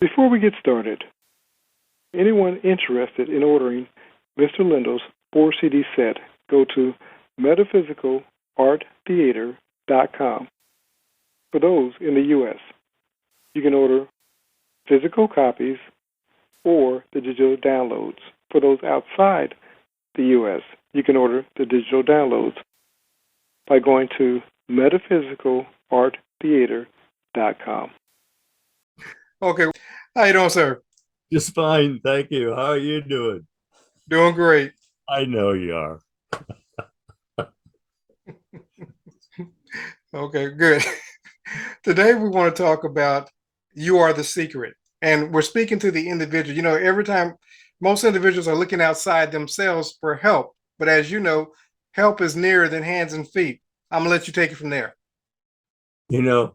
Before we get started, anyone interested in ordering Mr. Lindell's 4-CD set, go to metaphysicalarttheater.com. For those in the U.S., you can order physical copies or the digital downloads. For those outside the U.S., you can order the digital downloads by going to metaphysicalarttheater.com. Okay. How you doing, sir? Just fine, thank you. How are you doing? Doing great. I know you are. Okay, good. Today we want to talk about you are the secret. And we're speaking to the individual. You know, every time most individuals are looking outside themselves for help. But as you know, help is nearer than hands and feet. I'm gonna let you take it from there. You know,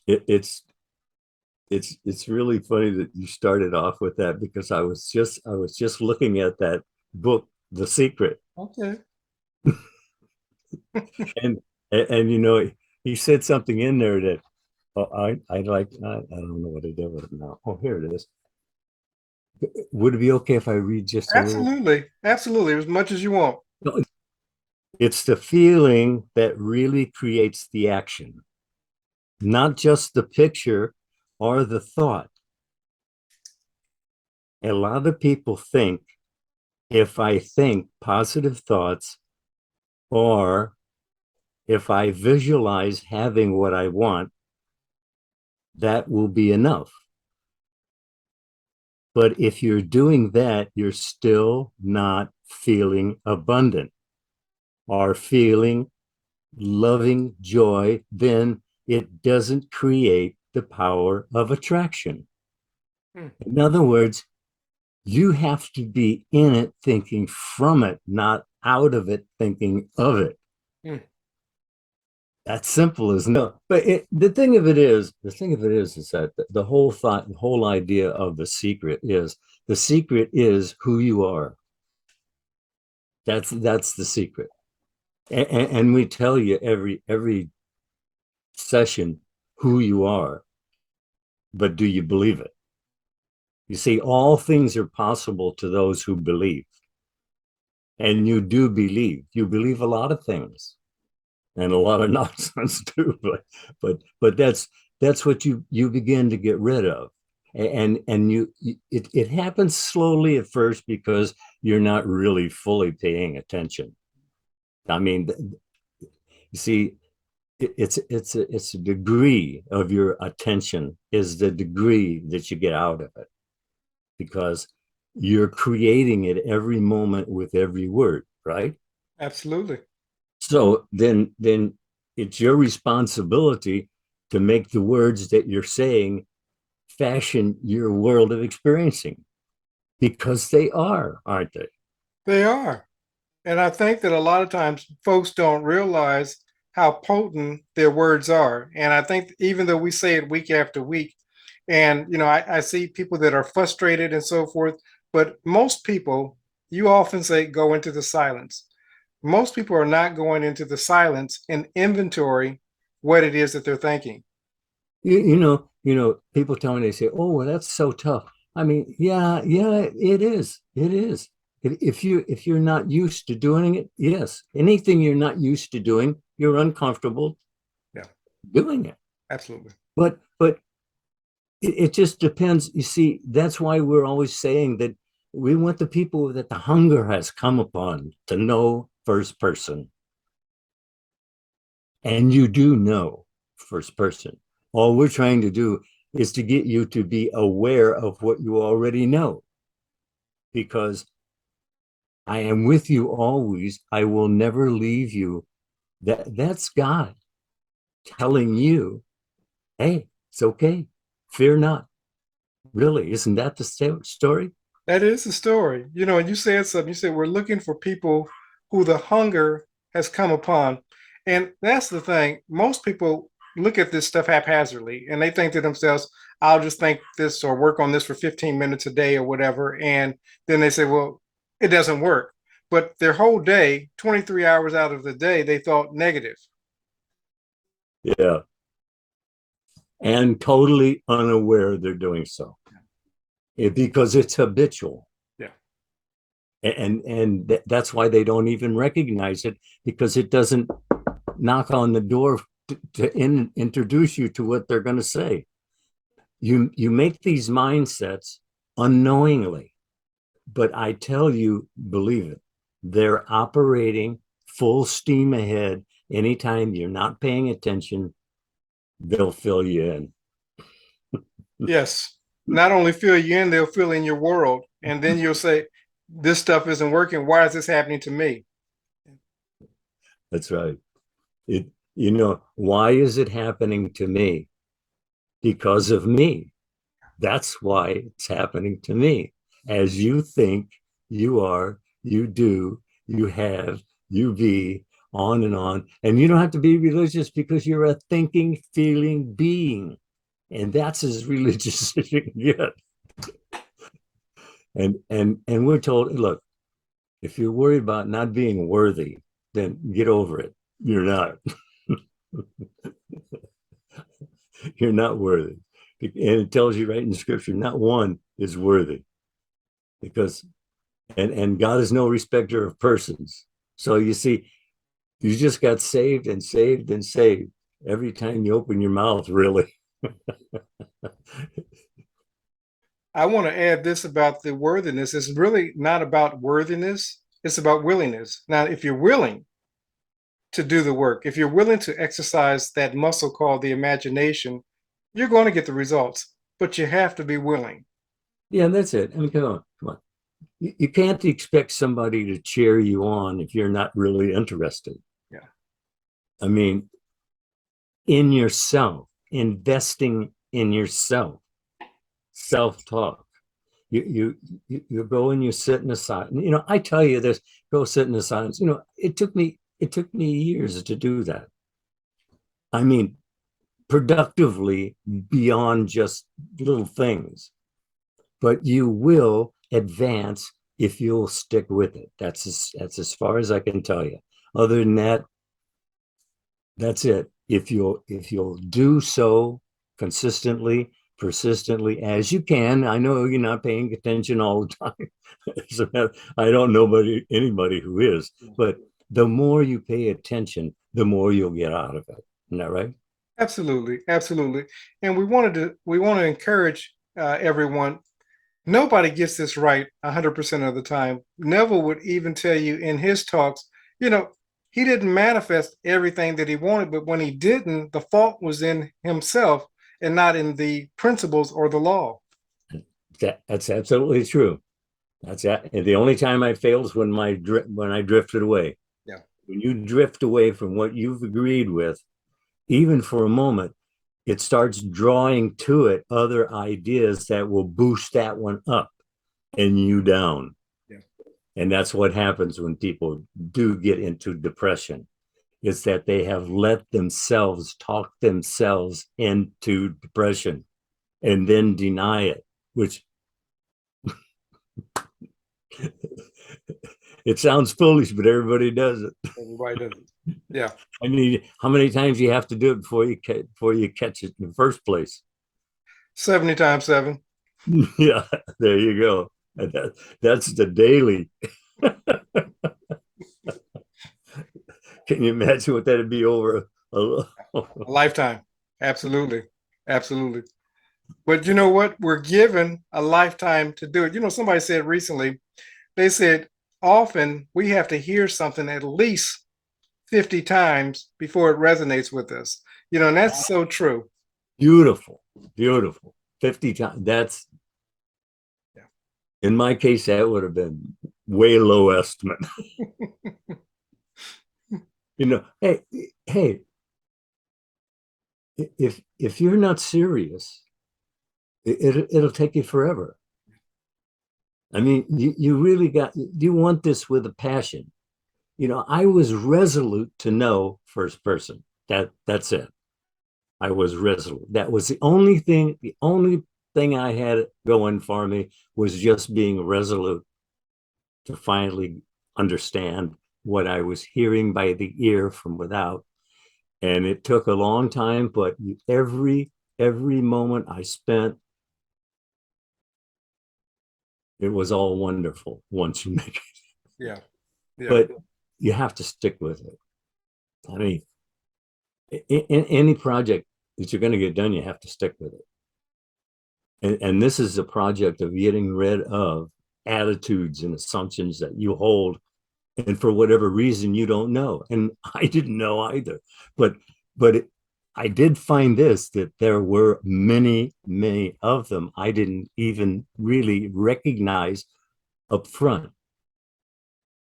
it's really funny that you started off with that, because I was just looking at that book, The Secret. Okay. and you know, he said something in there that I don't know what I did with it now. Oh, here it is. Would it be okay if I read just a Absolutely. Absolutely. As much as you want. little? It's the feeling that really creates the action, not just the picture or the thought. A lot of people think, if I think positive thoughts, or if I visualize having what I want, that will be enough. But if you're doing that, you're still not feeling abundant or feeling loving joy. Then it doesn't create the power of attraction. In other words, you have to be in it thinking from it, not out of it thinking of it. That's simple, isn't it? But the thing of it is that the whole thought, the whole idea of the secret is who you are. That's the secret. And we tell you every session who you are, but do you believe it? You see, all things are possible to those who believe. And you do believe. You believe a lot of things, and a lot of nonsense too. But that's what you begin to get rid of. And it happens slowly at first, because you're not really fully paying attention. I mean, you see, it's a degree of your attention is the degree that you get out of it, because you're creating it every moment with every word, right? Absolutely. So then it's your responsibility to make the words that you're saying fashion your world of experiencing, because they are, aren't they? They are. And I think that a lot of times folks don't realize how potent their words are. And I think even though we say it week after week, and you know, I see people that are frustrated and so forth, but most people, you often say, go into the silence. Most people are not going into the silence and inventory what it is that they're thinking. You know, people tell me, they say, "Oh, well, that's so tough." I mean, yeah, it is. It is. If you're not used to doing it, yes, anything you're not used to doing, you're uncomfortable Yeah, doing it. absolutely. But it just depends. You see, that's why we're always saying that we want the people that the hunger has come upon to know first person. And you do know first person. All we're trying to do is to get you to be aware of what you already know. Because I am with you always. I will never leave you. That's God telling you, hey, it's okay. Fear not. Really, isn't that the story? That is the story. You know, and you said something. You said we're looking for people who the hunger has come upon. And that's the thing. Most people look at this stuff haphazardly and they think to themselves, I'll just think this or work on this for 15 minutes a day or whatever. And then they say, well, it doesn't work. But their whole day, 23 hours out of the day, they thought negative. Yeah. And totally unaware they're doing so. because it's habitual. Yeah. And that's why they don't even recognize it, because it doesn't knock on the door to introduce you to what they're going to say. You make these mindsets unknowingly, but I tell you, believe it, they're operating full steam ahead. Anytime you're not paying attention, they'll fill you in. Yes. Not only fill you in, they'll fill in your world. And then you'll say, this stuff isn't working. Why is this happening to me? That's right. Why is it happening to me? Because of me. That's why it's happening to me. As you think, you are, you do, you have, you be, on and on. And you don't have to be religious, because you're a thinking, feeling being. And that's as religious as you can get. And we're told, look, if you're worried about not being worthy, then get over it. You're not. You're not worthy. And it tells you right in scripture, not one is worthy, because and God is no respecter of persons. So you see, you just got saved and saved and saved every time you open your mouth, really. I want to add this about the worthiness. It's really not about worthiness. It's about willingness. Now, if you're willing to do the work, if you're willing to exercise that muscle called the imagination, you're going to get the results, but you have to be willing. Yeah, that's it. I mean, come on. You can't expect somebody to cheer you on if you're not really interested. Yeah. I mean, in yourself, investing in yourself, self-talk. You go and you sit in the silence. I tell you this, go sit in the silence. It took me years to do that. I mean, productively, beyond just little things. But you will advance if you'll stick with it. That's as far as I can tell you. Other than that, that's it. If you'll do so consistently, persistently as you can. I know you're not paying attention all the time. I don't know anybody who is, but the more you pay attention, the more you'll get out of it. Isn't that right? Absolutely, absolutely. And we want to encourage everyone. Nobody gets this right 100% of the time. Neville would even tell you in his talks, he didn't manifest everything that he wanted, but when he didn't, the fault was in himself and not in the principles or the law. That's absolutely true. That's the only time I failed is when I drifted away. Yeah. When you drift away from what you've agreed with, even for a moment, it starts drawing to it other ideas that will boost that one up and you down. Yeah. And that's what happens when people do get into depression. Is that they have let themselves talk themselves into depression and then deny it, which it sounds foolish, but everybody does it. Everybody does it. Yeah. I mean, how many times you have to do it before you catch it in the first place? 70 times 7. Yeah, there you go. That's the daily. Can you imagine what that'd be over a lifetime? Absolutely. Absolutely. But you know what? We're given a lifetime to do it. Somebody said recently, they said often we have to hear something at least 50 times before it resonates with us. And that's so true. Beautiful. 50 times. That's, in my case, that would have been way low estimate. Hey, if you're not serious, it'll take you forever. I mean, you really you want this with a passion. I was resolute to know first person. That's it. I was resolute. That was the only thing I had going for me, was just being resolute to finally understand what I was hearing by the ear from without. And it took a long time, but every moment I spent It was all wonderful once you make it. Yeah. Yeah. But you have to stick with it. I mean, in any project that you're going to get done, you have to stick with it. And this is a project of getting rid of attitudes and assumptions that you hold, and for whatever reason you don't know. And I didn't know either. But I did find this, that there were many of them I didn't even really recognize up front.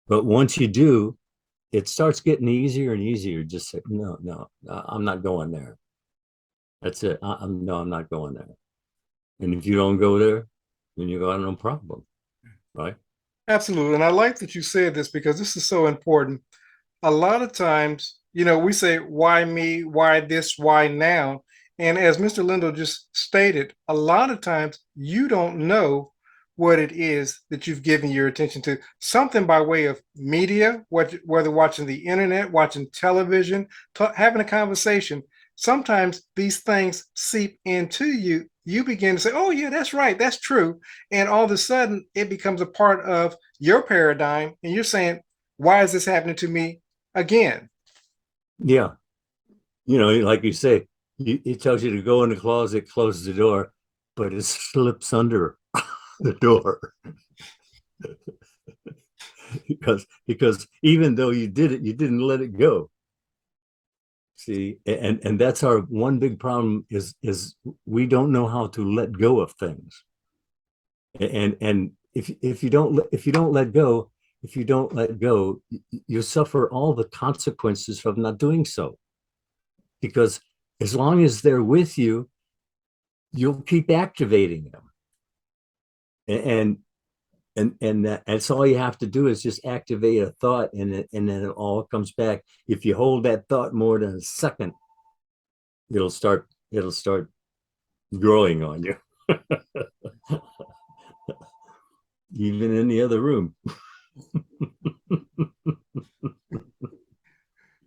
But once you do, it starts getting easier and easier. Just say, no, I'm not going there. That's it. I'm not going there. And if you don't go there, then you got no problem, right? Absolutely. And I like that you said this, because this is so important. A lot of times, we say, why me? Why this? Why now? And as Mr. Lindell just stated, a lot of times you don't know what it is that you've given your attention to. Something by way of media, whether watching the internet, watching television, having a conversation. Sometimes these things seep into you. You begin to say, oh, yeah, that's right. That's true. And all of a sudden, it becomes a part of your paradigm. And you're saying, why is this happening to me again? Yeah. Like you say, it tells you to go in the closet, close the door, but it slips under the door. because even though you did it, you didn't let it go. See, and that's our one big problem is we don't know how to let go of things. And if you don't let go, you suffer all the consequences of not doing so. Because as long as they're with you, you'll keep activating them. And that's all you have to do, is just activate a thought, and then it all comes back. If you hold that thought more than a second, it'll start growing on you. Even in the other room.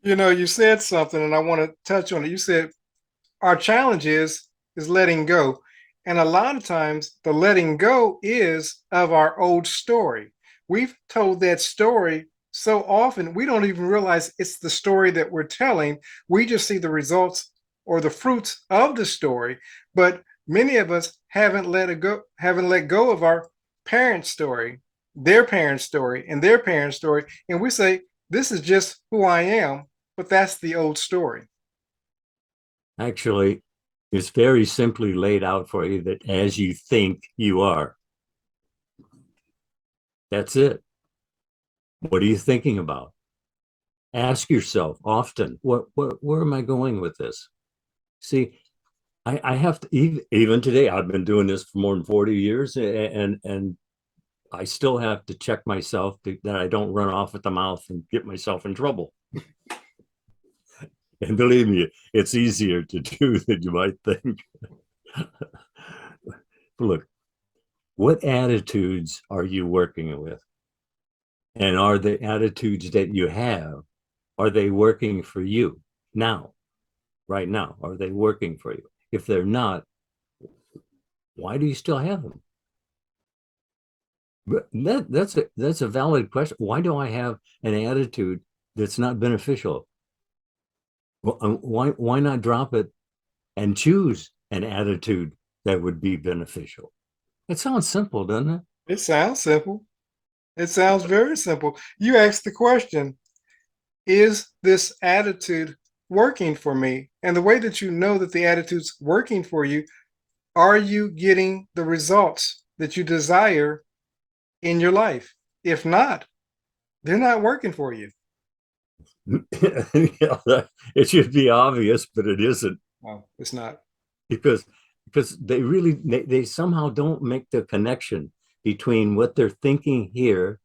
You said something, and I want to touch on it. You said our challenge is letting go. And a lot of times the letting go is of our old story. We've told that story so often, we don't even realize it's the story that we're telling. We just see the results or the fruits of the story. But many of us haven't let go of our parents' story, their parents' story, and their parents' story. And we say, this is just who I am, but that's the old story. Actually, it's very simply laid out for you, that as you think you are. That's it. What are you thinking about? Ask yourself often, where am I going with this? See, I have to, even today, I've been doing this for more than 40 years, and I still have to check myself that I don't run off at the mouth and get myself in trouble. And believe me, it's easier to do than you might think. Look, what attitudes are you working with? And are the attitudes that you have, are they working for you now, right now? Are they working for you? If they're not, why do you still have them? That's a valid question. Why do I have an attitude that's not beneficial? Why not drop it and choose an attitude that would be beneficial? It sounds simple, doesn't it? It sounds simple. It sounds very simple. You asked the question, is this attitude working for me? And the way that you know that the attitude's working for you, are you getting the results that you desire in your life? If not, they're not working for you. It should be obvious, but it isn't. No, it's not. Because they somehow don't make the connection between what they're thinking here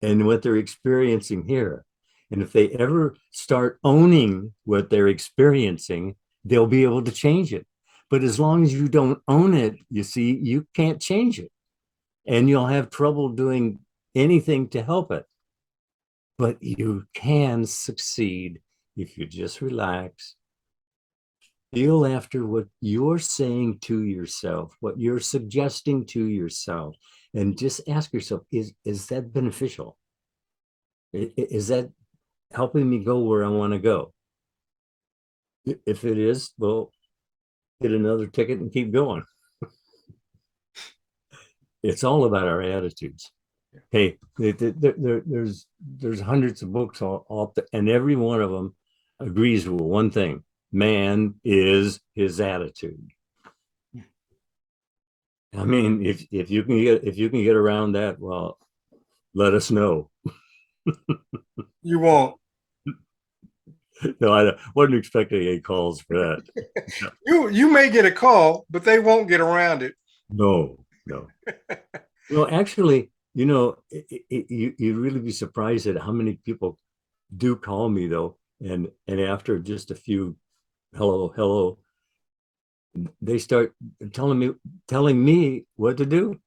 and what they're experiencing here. And if they ever start owning what they're experiencing, they'll be able to change it. But as long as you don't own it, you see, you can't change it. And you'll have trouble doing anything to help it. But you can succeed if you just relax. Feel after what you're saying to yourself, what you're suggesting to yourself, and just ask yourself, is that beneficial? Is that helping me go where I want to go? If it is, well, get another ticket and keep going. It's all about our attitudes. Hey, there's hundreds of books all and every one of them agrees with one thing: man is his attitude. I mean, if you can get around that, well, let us know. You won't. No, I wasn't expecting any calls for that. You may get a call, but they won't get around it. No. No, actually, you'd really be surprised at how many people do call me though, and after just a few hello, they start telling me what to do.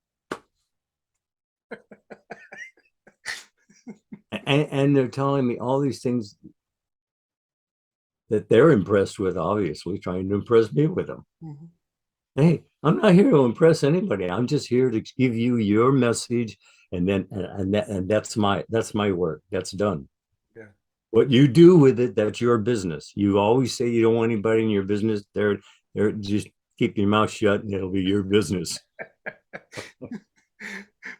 and they're telling me all these things that they're impressed with, obviously trying to impress me with them. Mm-hmm. Hey, I'm not here to impress anybody. I'm just here to give you your message, and that's my work. That's done. Yeah. What you do with it, that's your business. You always say you don't want anybody in your business. They're just keep your mouth shut, and it'll be your business.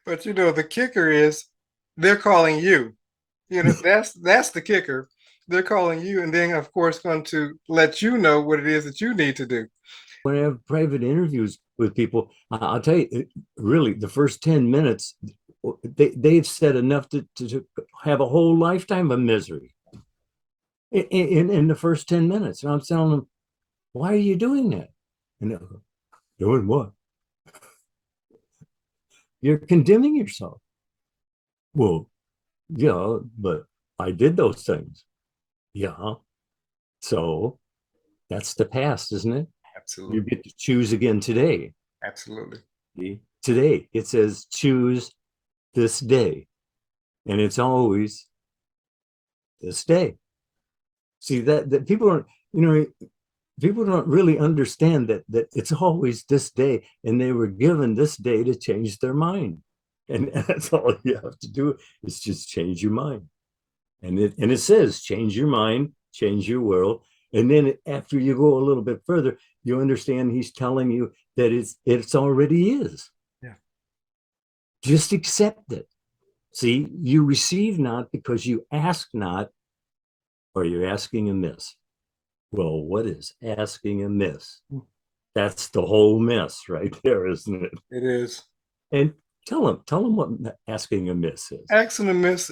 But the kicker is they're calling you. That's the kicker. They're calling you, and then of course going to let you know what it is that you need to do. When I have private interviews with people, I'll tell you, really, the first 10 minutes, they've said enough to have a whole lifetime of misery in the first 10 minutes. And I'm telling them, why are you doing that? And doing what? You're condemning yourself. Well, yeah, but I did those things. Yeah. So that's the past, isn't it? Absolutely. You get to choose again today. Absolutely. Today, it says choose this day. And it's always this day. See, that people don't really understand that it's always this day, and they were given this day to change their mind. And that's all you have to do is just change your mind. And it says change your mind, change your world. And then after you go a little bit further, you understand he's telling you that it's already is. Yeah. Just accept it. See, you receive not because you ask not, or you're asking amiss. Well, what is asking amiss? That's the whole mess right there, isn't it? It is. And tell them what asking amiss is. Asking amiss,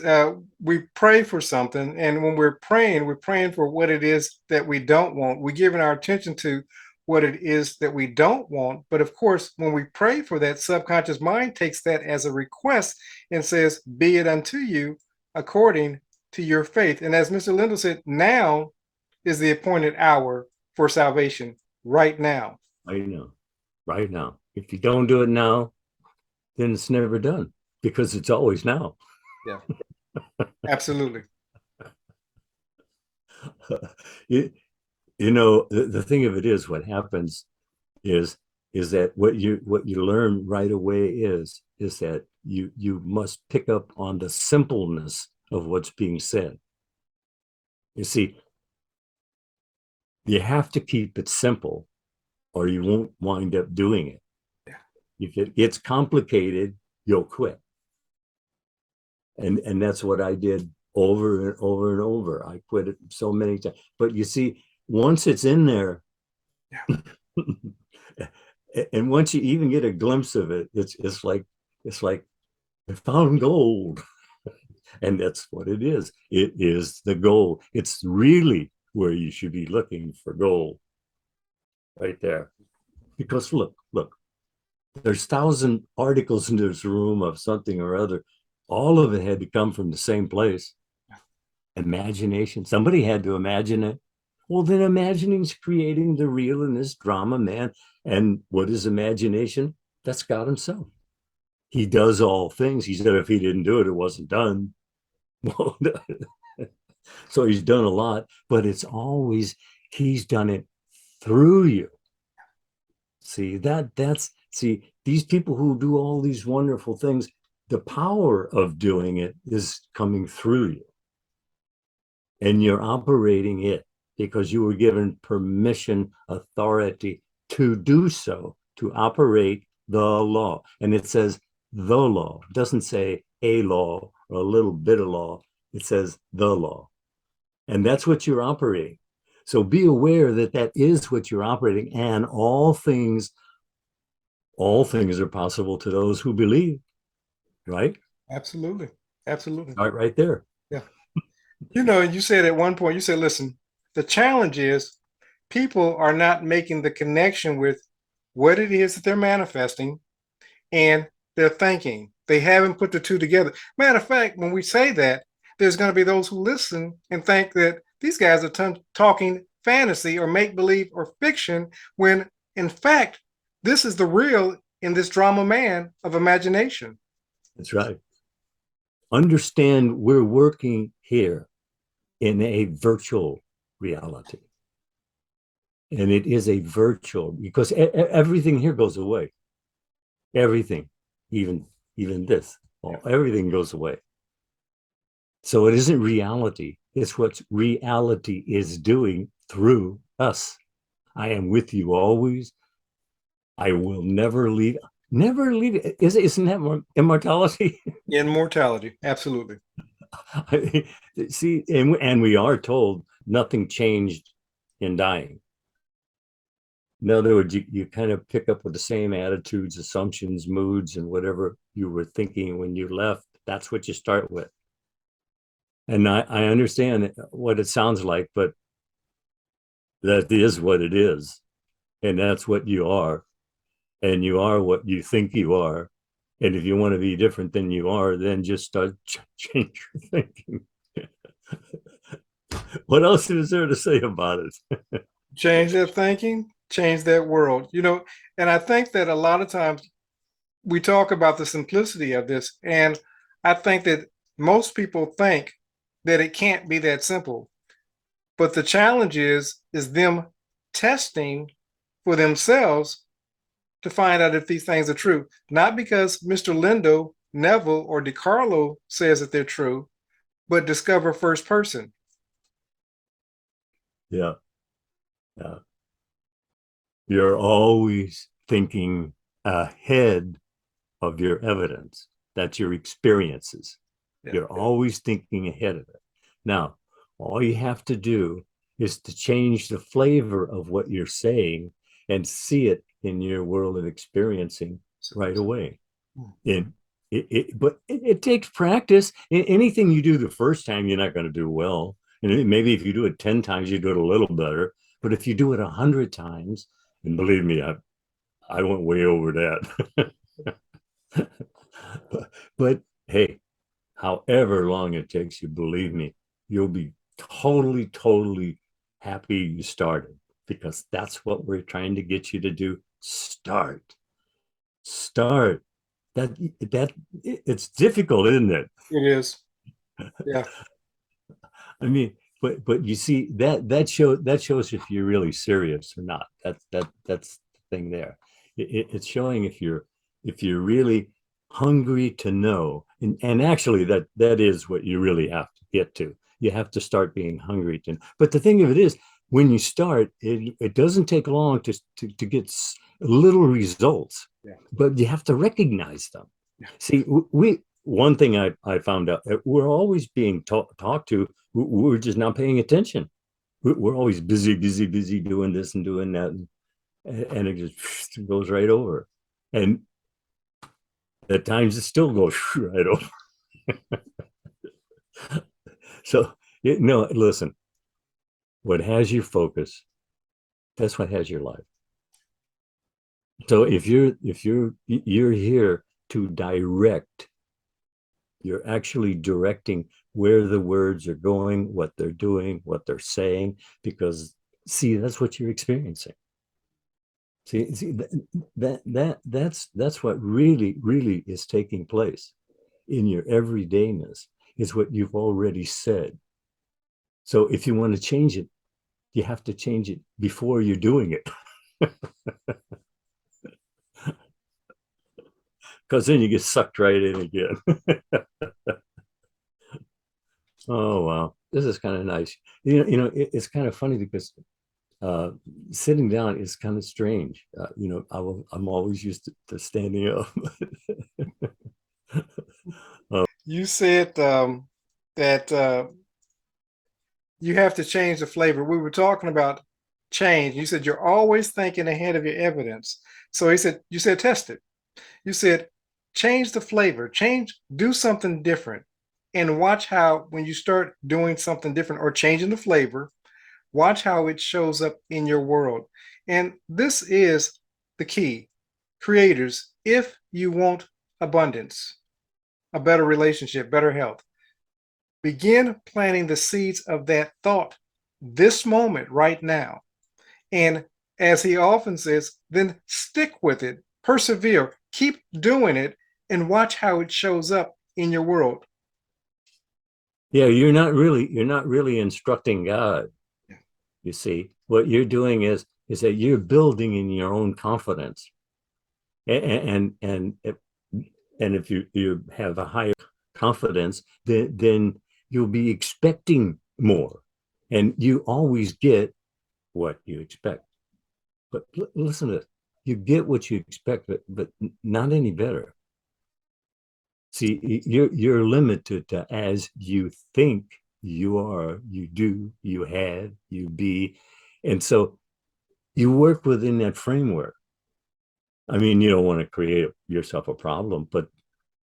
we pray for something, and when we're praying for what it is that we don't want. We're giving our attention to what it is that we don't want. But of course, when we pray for that, subconscious mind takes that as a request and says, be it unto you according to your faith. And as Mr. Lindell said, now is the appointed hour for salvation. Right now. Right now. If you don't do it now, then it's never done, because it's always now. Yeah. Absolutely. The thing of it is, what happens is that what you learn right away is that you must pick up on the simpleness of what's being said. You see, you have to keep it simple, or you won't wind up doing it. Yeah. If it gets complicated, you'll quit. And that's what I did over and over and over. I quit it so many times. But you see, once it's in there, yeah. And once you even get a glimpse of it, it's like I found gold. And that's what it is. It is the gold. It's really where you should be looking for gold. Right there. Because look, there's 1,000 articles in this room of something or other. All of it had to come from the same place. Imagination. Somebody had to imagine it. Well, then imagining's creating the real in this drama, man. And what is imagination? That's God himself. He does all things. He said if he didn't do it, it wasn't done. Well, so he's done a lot, but it's always, he's done it through you. See, that's See, these people who do all these wonderful things, the power of doing it is coming through you. And you're operating it because you were given permission, authority to do so, to operate the law. And it says the law. It doesn't say a law or a little bit of law. It says the law. And that's what you're operating. So be aware that that is what you're operating, and all things are possible to those who believe, right? Absolutely. Absolutely. Right there. Yeah. You said at one point, you said, listen, the challenge is people are not making the connection with what it is that they're manifesting and their thinking. They haven't put the two together. Matter of fact, when we say that, there's going to be those who listen and think that these guys are talking fantasy or make believe or fiction, when in fact, this is the real in this drama man of imagination. That's right. Understand we're working here in a virtual reality. And it is a virtual, because everything here goes away. Everything, even this, everything goes away. So it isn't reality. It's what reality is doing through us. I am with you always. I will never leave. Never leave. Isn't that immortality? Immortality, absolutely. See, and we are told nothing changed in dying. In other words, you kind of pick up with the same attitudes, assumptions, moods, and whatever you were thinking when you left. That's what you start with. And I understand what it sounds like, but that is what it is. And that's what you are. And you are what you think you are. And if you want to be different than you are, then just start change your thinking. What else is there to say about it? Change that thinking, change that world. And I think that a lot of times we talk about the simplicity of this. And I think that most people think that it can't be that simple. But the challenge is them testing for themselves to find out if these things are true. Not because Mr. Lindell, Neville, or DeCarlo says that they're true, but discover first person. Yeah. Yeah. You're always thinking ahead of your evidence. That's your experiences. Yeah. You're always thinking ahead of it. Now, all you have to do is to change the flavor of what you're saying and see it in your world of experiencing right away. But it takes practice. Anything you do the first time, you're not going to do well. And maybe if you do it 10 times, you do it a little better. But if you do it 100 times, and believe me, I went way over that. but hey, however long it takes you, believe me, you'll be totally happy you started, because that's what we're trying to get you to do. Start. That it's difficult, isn't it? It is. Yeah. I mean, but you see that shows if you're really serious or not. That's the thing there. It's showing if you're really hungry to know, and actually that is what you really have to get to. You have to start being hungry to. But the thing of it is, when you start, it doesn't take long to get little results. Yeah. But you have to recognize them. Yeah. See, one thing I found out, we're always being talked to. We're just not paying attention. We're always busy doing this and doing that, and it just goes right over. And at times it still goes right over. So no, listen. What has your focus? That's what has your life. So if you're here to direct, you're actually directing where the words are going, what they're doing, what they're saying, because see, that's what you're experiencing. See that's what really is taking place in your everydayness, is what you've already said. So if you want to change it, you have to change it before you're doing it. because then you get sucked right in again. Oh wow, this is kind of nice. It's kind of funny because uh, sitting down is kind of strange. I'm always used to standing up. You said that you have to change the flavor. We were talking about change. You said you're always thinking ahead of your evidence. So you said test it. You said change the flavor, do something different, and watch how when you start doing something different or changing the flavor, watch how it shows up in your world. And this is the key. Creators, if you want abundance, a better relationship, better health, begin planting the seeds of that thought this moment right now. And as he often says, then stick with it, persevere, keep doing it, and watch how it shows up in your world. Yeah, you're not really instructing God. You see, what you're doing is that you're building in your own confidence, and if you have a higher confidence, then you'll be expecting more, and you always get what you expect. But listen to this: you get what you expect, but not any better. See, you're limited to as you think you are, you do, you have, you be, and so you work within that framework. I mean, you don't want to create yourself a problem, but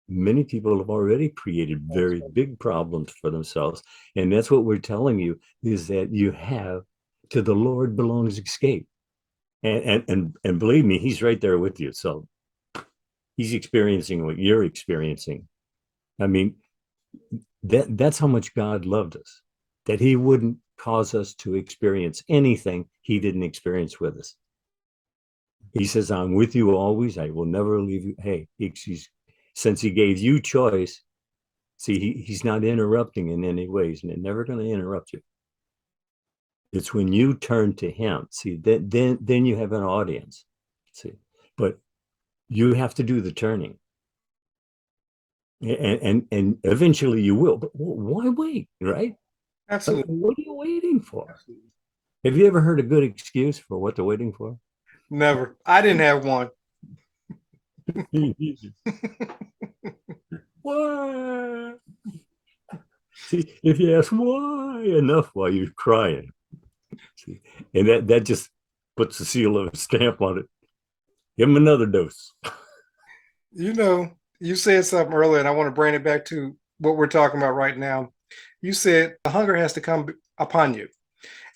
many people have already created very big problems for themselves, and that's what we're telling you is that you have to the Lord belongs escape, and believe me, He's right there with you. So He's experiencing what you're experiencing. I mean, that's how much God loved us, that He wouldn't cause us to experience anything He didn't experience with us. He says, I'm with you always. I will never leave you. Hey, since He gave you choice, see, He's not interrupting in any ways, and He's never going to interrupt you. It's when you turn to Him. See, then you have an audience. See, but you have to do the turning. And eventually you will. But why wait, right? Absolutely. What are you waiting for? Absolutely. Have you ever heard a good excuse for what they're waiting for? Never. I didn't have one. Why? See, if you ask why enough while you're crying, see, and that just puts the seal of a stamp on it. Give them another dose. You said something earlier, and I want to bring it back to what we're talking about right now. You said the hunger has to come upon you.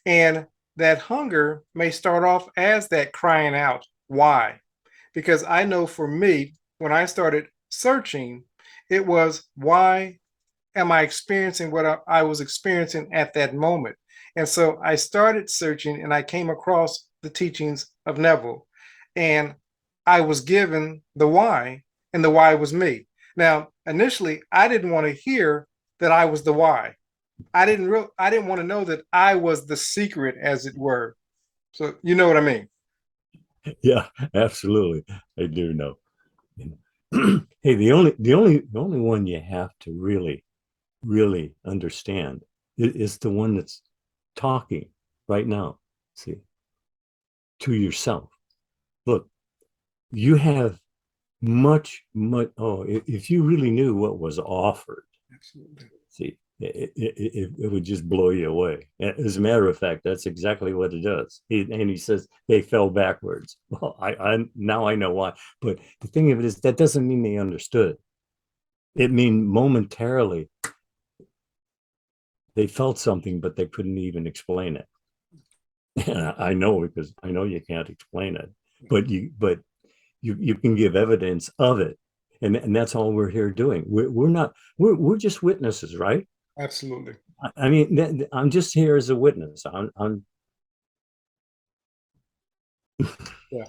And that hunger may start off as that crying out. Why? Because I know for me, when I started searching, it was why am I experiencing what I was experiencing at that moment? And so I started searching and I came across the teachings of Neville. And I was given the why, and the why was me. Now, initially, I didn't want to hear that I was the why. I didn't want to know that I was the secret, as it were. So you know what I mean? Yeah, absolutely. I do know. Hey, the only one you have to really understand is the one that's talking right now. See, to yourself. Look, you have much. Oh, if you really knew what was offered, Absolutely. see, it would just blow you away. As a matter of fact, that's exactly what it does. He says they fell backwards. Well, I now I know why. But the thing of it is that doesn't mean they understood. It means momentarily they felt something, but they couldn't even explain it. And I know because I know you can't explain it, but you can give evidence of it, and that's all we're here doing. We're just witnesses, right? Absolutely. I mean, I'm just here as a witness. I'm Yeah.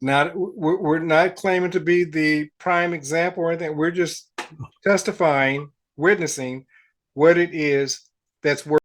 We're not claiming to be the prime example or anything. We're just testifying, witnessing what it is that's worth.